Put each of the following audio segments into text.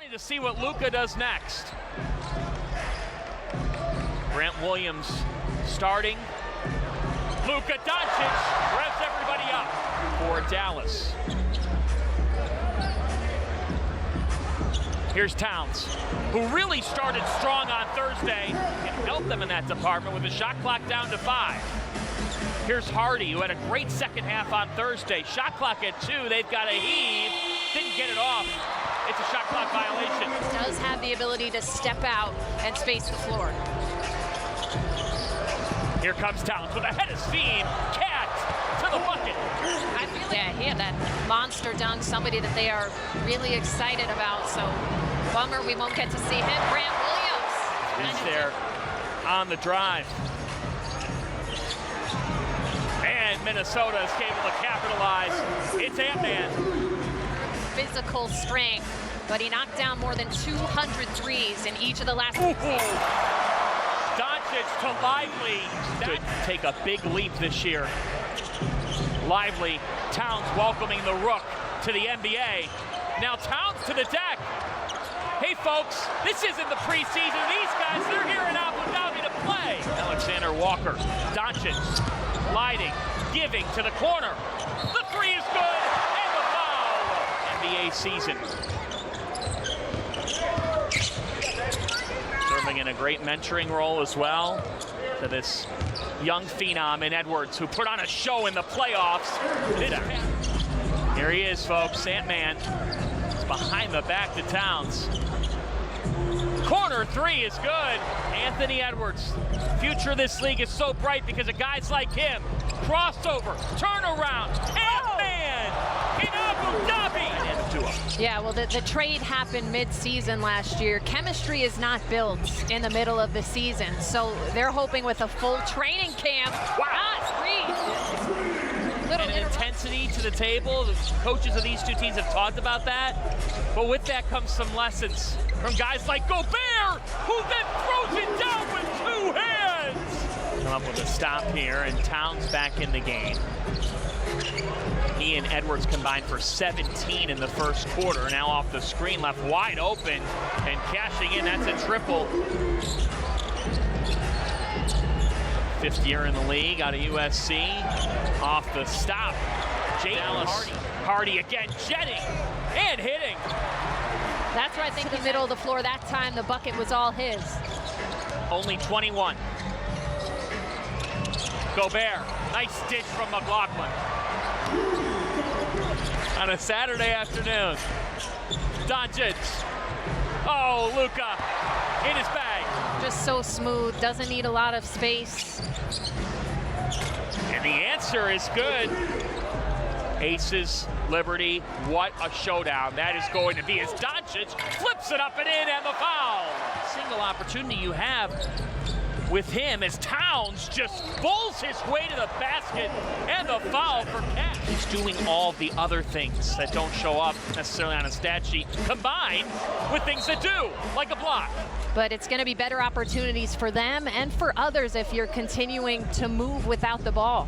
Exciting to see what Luka does next. Grant Williams starting. Luka Doncic revs everybody up for Dallas. Here's Towns, who really started strong on Thursday and helped them in that department with the shot clock down to 5. Here's Hardy, who had a great second half on Thursday. Shot clock at 2, they've got a heave, didn't get it off. It's a shot clock violation. Does have the ability to step out and space the floor. Here comes Towns with a head of steam. Cat to the bucket. I feel like he had that monster dunk, somebody that they are really excited about. So bummer we won't get to see him. Grant Williams. He's there on the drive. And Minnesota is able to capitalize. It's Ant-Man. Physical strength, but he knocked down more than 200 threes in each of the last. Doncic to Lively. Could take a big leap this year. Lively, Towns welcoming the Rook to the NBA. Now Towns to the deck. Hey folks, this isn't the preseason. These guys, they're here in Abu Dhabi to play. Alexander Walker, Doncic, gliding, giving to the corner. The three is good, and the foul. NBA season. Serving in a great mentoring role as well to this young phenom in Edwards, who put on a show in the playoffs. Here he is, folks, Ant-Man. It's behind the back to Towns. Corner three is good. Anthony Edwards. Future of this league is so bright because of guys like him. Crossover, turnaround, Ant-Man in Abu Dhabi. Yeah, well, the trade happened mid-season last year. Chemistry is not built in the middle of the season, so they're hoping with a full training camp. Wow. Little intensity to the table. The coaches of these two teams have talked about that. But with that comes some lessons from guys like Gobert, who then throws it down with 2 hands. Come up with a stop here, and Towns back in the game. He and Edwards combined for 17 in the first quarter. Now off the screen, left wide open, and cashing in, that's a triple. 5th year in the league out of USC. Off the stop, Jalen Hardy again, jetting and hitting. That's where I think the middle of the floor that time, the bucket was all his. Only 21. Gobert, nice dish from McLaughlin. On a Saturday afternoon. Doncic. Oh, Luka in his bag. Just so smooth, doesn't need a lot of space. And the answer is good. Aces, Liberty, what a showdown that is going to be as Doncic flips it up and in, and the foul. Single opportunity you have with him as Towns just bulls his way to the basket, and the foul for Cat. He's doing all the other things that don't show up necessarily on a stat sheet, combined with things that do, like a block. But it's going to be better opportunities for them and for others if you're continuing to move without the ball.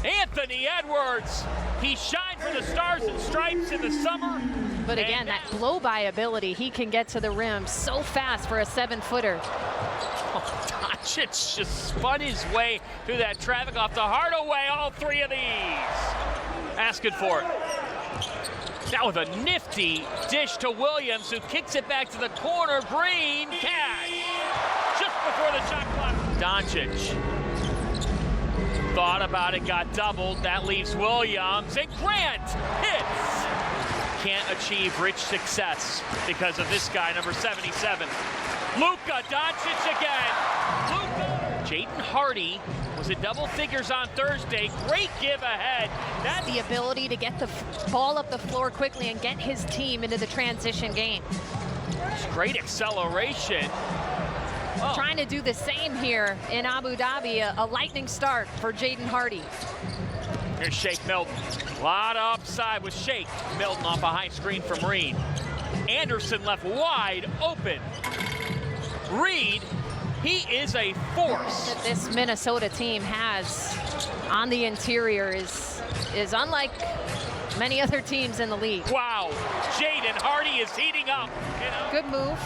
Anthony Edwards, he shined for the Stars and Stripes in the summer. But again, that blow-by ability, he can get to the rim so fast for a 7-footer. Doncic just spun his way through that traffic off the Hardaway, all 3 of these. Asking for it. Now with a nifty dish to Williams, who kicks it back to the corner. Green, catch. Just before the shot clock. Doncic thought about it, got doubled. That leaves Williams, and Grant hits. Can't achieve rich success because of this guy, number 77. Luka Doncic again. Jaden Hardy was at double figures on Thursday. Great give ahead. That's the ability to get the ball up the floor quickly and get his team into the transition game. Great acceleration. Trying to do the same here in Abu Dhabi. A lightning start for Jaden Hardy. Here's Shake Milton. A lot of upside with Shake. Milton off a high screen from Reed. Anderson left wide open. Reed, he is a force. That this Minnesota team has on the interior is unlike many other teams in the league. Wow, Jaden Hardy is heating up. Good move.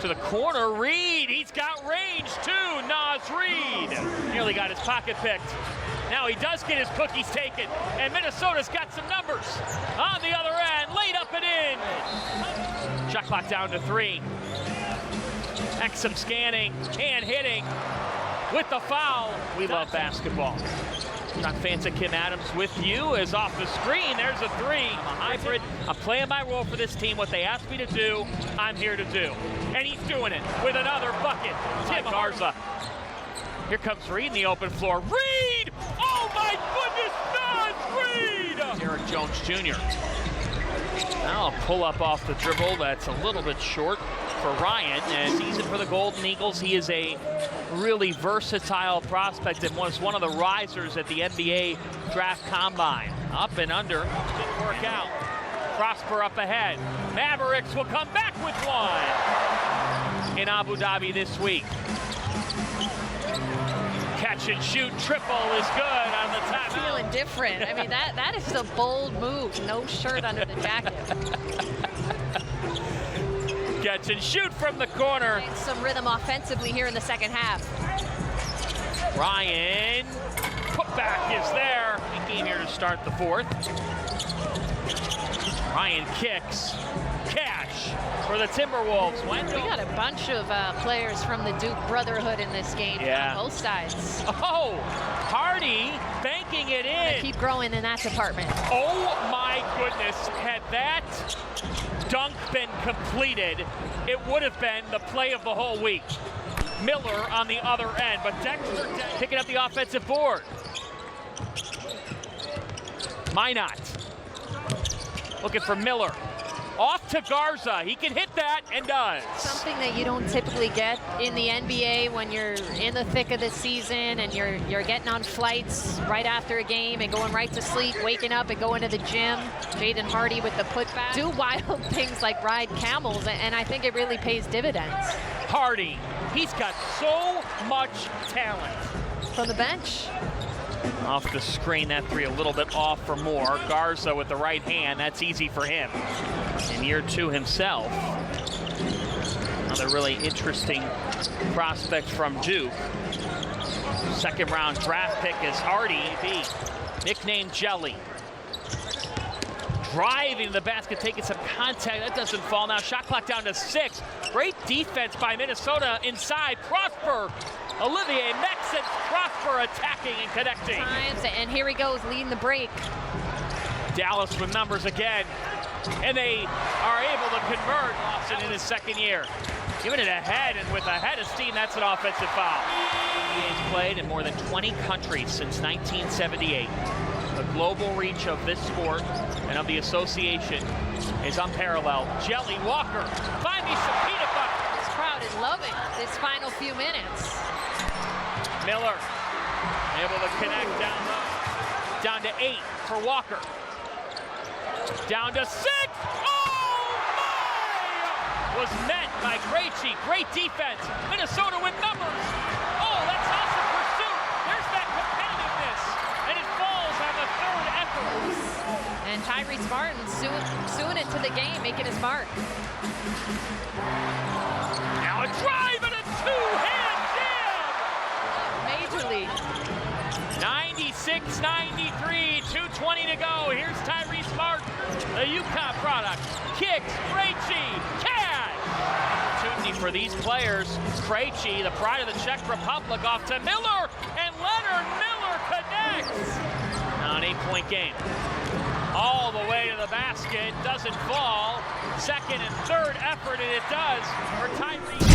To the corner, Reed, he's got range too, Nas Reed. Nearly got his pocket picked. Now he does get his cookies taken, and Minnesota's got some numbers. On the other end, laid up and in. Shot clock down to 3. Exum scanning and hitting with the foul. We love basketball. John Fanta, Kim Adams with you is off the screen. There's a 3. I'm a hybrid. I'm playing my role for this team. What they asked me to do, I'm here to do. And he's doing it with another bucket. Tim Garza. Here comes Reed in the open floor. Reed! Oh my goodness, Nas Reed! Derek Jones Jr. Now a pull up off the dribble. That's a little bit short for Ryan. And season for the Golden Eagles. He is a really versatile prospect and was one of the risers at the NBA draft combine. Up and under, didn't work out. Prosper up ahead. Mavericks will come back with one in Abu Dhabi this week. Catch and shoot triple is good on the top. Feeling different. I mean, that is a bold move. No shirt under the jacket. Catch and shoot from the corner. Some rhythm offensively here in the second half. Ryan, putback is there. Big game here to start the 4th. Ryan kicks. Cash for the Timberwolves. We got a bunch of players from the Duke Brotherhood in this game. Yeah. On both sides. Oh, Hardy banking it in. They keep growing in that department. Oh my goodness, had that dunk been completed, it would have been the play of the whole week. Miller on the other end, but Dexter picking up the offensive board. Minot looking for Miller. Off to Garza. He can hit that and does. Something that you don't typically get in the NBA when you're in the thick of the season and you're getting on flights right after a game and going right to sleep, waking up and going to the gym. Jaden Hardy with the putback. Do wild things like ride camels, and I think it really pays dividends. Hardy, he's got so much talent. From the bench. Off the screen, that 3 a little bit off for Moore. Garza with the right hand, that's easy for him. In year 2 himself. Another really interesting prospect from Duke. 2nd round draft pick is Hardy, nicknamed Jelly. Driving to the basket, taking some contact. That doesn't fall now. Shot clock down to 6. Great defense by Minnesota inside. Prosper. Olivier Mexon, Prosper attacking and connecting. And here he goes, leading the break. Dallas with numbers again. And they are able to convert Austin in his 2nd year. Giving it ahead, and with a head of steam, that's an offensive foul. He's played in more than 20 countries since 1978. The global reach of this sport and of the association is unparalleled. Jelly Walker, find me some peanut butter. This crowd is loving this final few minutes. Miller able to connect down low. Down to 8 for Walker. Down to 6. Oh my! Was met by Krejci. Great defense. Minnesota with numbers. Oh, that's awesome pursuit. There's that competitiveness. And it falls on the 3rd effort. And Tyrese Martin soon into the game, making his mark. Now a drive and a 2-hand jam. Major league. 96-93, 2:20 to go. Here's Tyrese Martin, the UConn product. Kicks, Krejci, cash. Opportunity for these players. Krejci, the pride of the Czech Republic, off to Miller, and Leonard Miller connects. Now an 8-point game. All the way to the basket, doesn't fall. 2nd and 3rd effort, and it does for Tyrese.